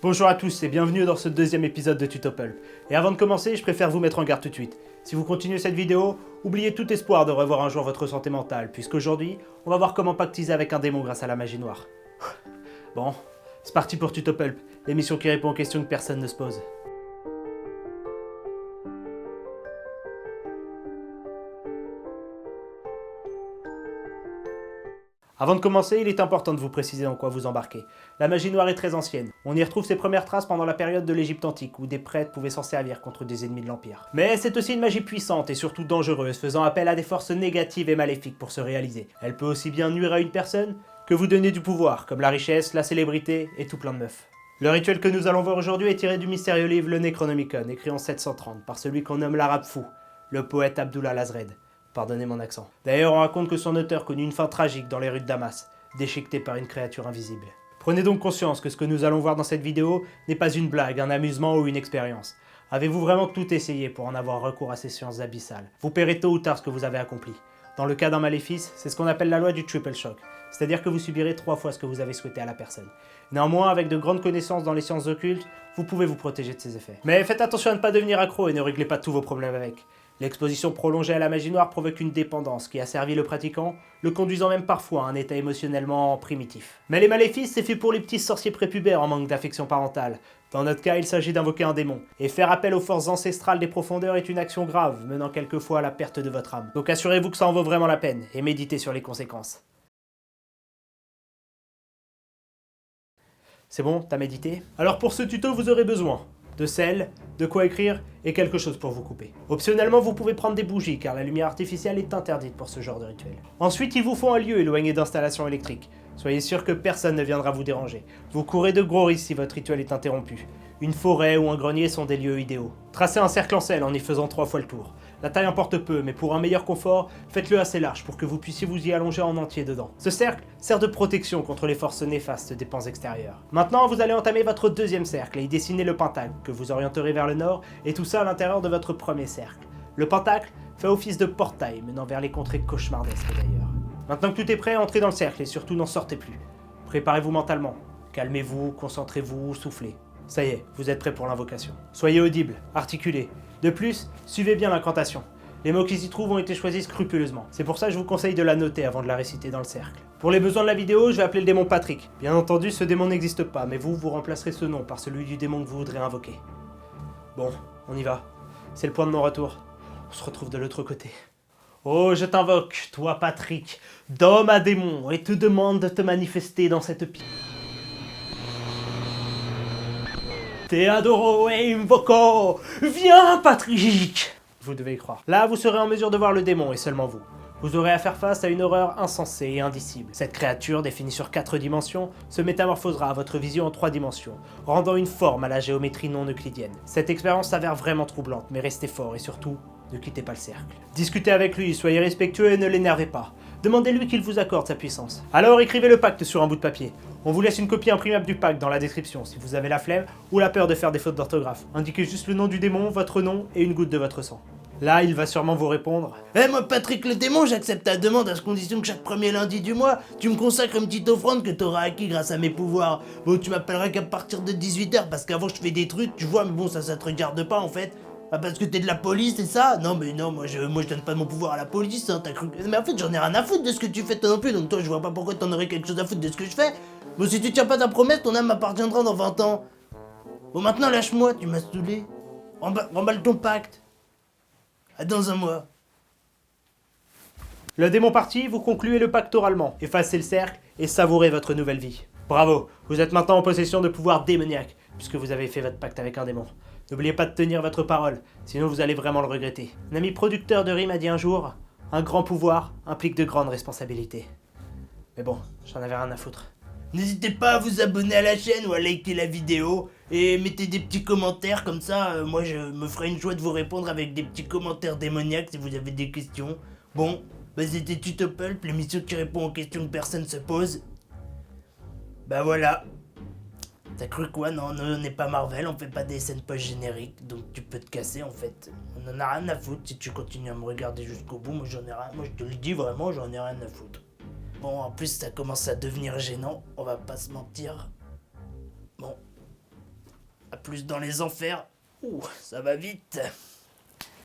Bonjour à tous et bienvenue dans ce deuxième épisode de Tutopulp. Et avant de commencer, je préfère vous mettre en garde tout de suite. Si vous continuez cette vidéo, oubliez tout espoir de revoir un jour votre santé mentale, puisqu'aujourd'hui, on va voir comment pactiser avec un démon grâce à la magie noire. Bon, c'est parti pour Tutopulp, l'émission qui répond aux questions que personne ne se pose. Avant de commencer, il est important de vous préciser dans quoi vous embarquez. La magie noire est très ancienne. On y retrouve ses premières traces pendant la période de l'Égypte antique, où des prêtres pouvaient s'en servir contre des ennemis de l'Empire. Mais c'est aussi une magie puissante et surtout dangereuse, faisant appel à des forces négatives et maléfiques pour se réaliser. Elle peut aussi bien nuire à une personne que vous donner du pouvoir, comme la richesse, la célébrité et tout plein de meufs. Le rituel que nous allons voir aujourd'hui est tiré du mystérieux livre Le Necronomicon, écrit en 730 par celui qu'on nomme l'arabe fou, le poète Abdullah Lazred. Pardonnez mon accent. D'ailleurs, on raconte que son auteur connut une fin tragique dans les rues de Damas, déchiqueté par une créature invisible. Prenez donc conscience que ce que nous allons voir dans cette vidéo n'est pas une blague, un amusement ou une expérience. Avez-vous vraiment tout essayé pour en avoir recours à ces sciences abyssales? Vous paierez tôt ou tard ce que vous avez accompli. Dans le cas d'un maléfice, c'est ce qu'on appelle la loi du triple shock, c'est-à-dire que vous subirez 3 fois ce que vous avez souhaité à la personne. Néanmoins, avec de grandes connaissances dans les sciences occultes, vous pouvez vous protéger de ces effets. Mais faites attention à ne pas devenir accro et ne réglez pas tous vos problèmes avec. L'exposition prolongée à la magie noire provoque une dépendance qui asservit le pratiquant, le conduisant même parfois à un état émotionnellement primitif. Mais les maléfices, c'est fait pour les petits sorciers prépubères en manque d'affection parentale. Dans notre cas, il s'agit d'invoquer un démon. Et faire appel aux forces ancestrales des profondeurs est une action grave, menant quelquefois à la perte de votre âme. Donc assurez-vous que ça en vaut vraiment la peine, et méditez sur les conséquences. C'est bon, t'as médité? Alors pour ce tuto, vous aurez besoin de sel, de quoi écrire et quelque chose pour vous couper. Optionnellement, vous pouvez prendre des bougies car la lumière artificielle est interdite pour ce genre de rituel. Ensuite, il vous faut un lieu éloigné d'installations électriques. Soyez sûr que personne ne viendra vous déranger. Vous courez de gros risques si votre rituel est interrompu. Une forêt ou un grenier sont des lieux idéaux. Tracez un cercle en sel en y faisant 3 fois le tour. La taille importe peu, mais pour un meilleur confort, faites-le assez large pour que vous puissiez vous y allonger en entier dedans. Ce cercle sert de protection contre les forces néfastes des pans extérieurs. Maintenant, vous allez entamer votre deuxième cercle et y dessiner le pentacle, que vous orienterez vers le nord, et tout ça à l'intérieur de votre premier cercle. Le pentacle fait office de portail menant vers les contrées cauchemardesques d'ailleurs. Maintenant que tout est prêt, entrez dans le cercle et surtout n'en sortez plus. Préparez-vous mentalement. Calmez-vous, concentrez-vous, soufflez. Ça y est, vous êtes prêt pour l'invocation. Soyez audible, articulé. De plus, suivez bien l'incantation. Les mots qui s'y trouvent ont été choisis scrupuleusement. C'est pour ça que je vous conseille de la noter avant de la réciter dans le cercle. Pour les besoins de la vidéo, je vais appeler le démon Patrick. Bien entendu, ce démon n'existe pas, mais vous remplacerez ce nom par celui du démon que vous voudrez invoquer. Bon, on y va. C'est le point de non-retour. On se retrouve de l'autre côté. Oh, je t'invoque, toi Patrick, d'homme à démon, et te demande de te manifester dans cette pièce. Te adoro e invoco! Viens, Patrick! Vous devez y croire. Là, vous serez en mesure de voir le démon, et seulement vous. Vous aurez à faire face à une horreur insensée et indicible. Cette créature, définie sur 4 dimensions, se métamorphosera à votre vision en 3 dimensions, rendant une forme à la géométrie non euclidienne. Cette expérience s'avère vraiment troublante, mais restez fort et surtout, ne quittez pas le cercle. Discutez avec lui, soyez respectueux et ne l'énervez pas. Demandez-lui qu'il vous accorde sa puissance. Alors écrivez le pacte sur un bout de papier. On vous laisse une copie imprimable du pacte dans la description si vous avez la flemme ou la peur de faire des fautes d'orthographe. Indiquez juste le nom du démon, votre nom et une goutte de votre sang. Là, il va sûrement vous répondre « Moi Patrick le démon, j'accepte ta demande à ce condition que chaque premier lundi du mois, tu me consacres une petite offrande que t'auras acquis grâce à mes pouvoirs. Bon, tu m'appelleras qu'à partir de 18h parce qu'avant je fais des trucs, tu vois, mais bon, ça te regarde pas en fait. Ah, parce que t'es de la police, c'est ça? Non, mais non, moi je donne pas mon pouvoir à la police, hein, t'as cru... Mais en fait, j'en ai rien à foutre de ce que tu fais toi non plus, donc toi, je vois pas pourquoi t'en aurais quelque chose à foutre de ce que je fais. Bon, si tu tiens pas ta promesse, ton âme m'appartiendra dans 20 ans. Bon, maintenant, lâche-moi, tu m'as saoulé. Remballe ton pacte. À dans un mois. » Le démon parti, vous concluez le pacte oralement, effacez le cercle et savourez votre nouvelle vie. Bravo, vous êtes maintenant en possession de pouvoirs démoniaques, puisque vous avez fait votre pacte avec un démon. N'oubliez pas de tenir votre parole, sinon vous allez vraiment le regretter. Un ami producteur de rimes a dit un jour, un grand pouvoir implique de grandes responsabilités. Mais bon, j'en avais rien à foutre. N'hésitez pas à vous abonner à la chaîne ou à liker la vidéo et mettez des petits commentaires comme ça, moi je me ferai une joie de vous répondre avec des petits commentaires démoniaques si vous avez des questions. Bon, bah c'était Tutopulp, l'émission qui répond aux questions que personne se pose. Bah voilà. T'as cru quoi? Non, on n'est pas Marvel, on fait pas des scènes post-génériques, donc tu peux te casser en fait. On en a rien à foutre si tu continues à me regarder jusqu'au bout, moi j'en ai rien, moi je te le dis vraiment, j'en ai rien à foutre. Bon, en plus ça commence à devenir gênant, on va pas se mentir. Bon, plus dans les enfers. Ouh, ça va vite.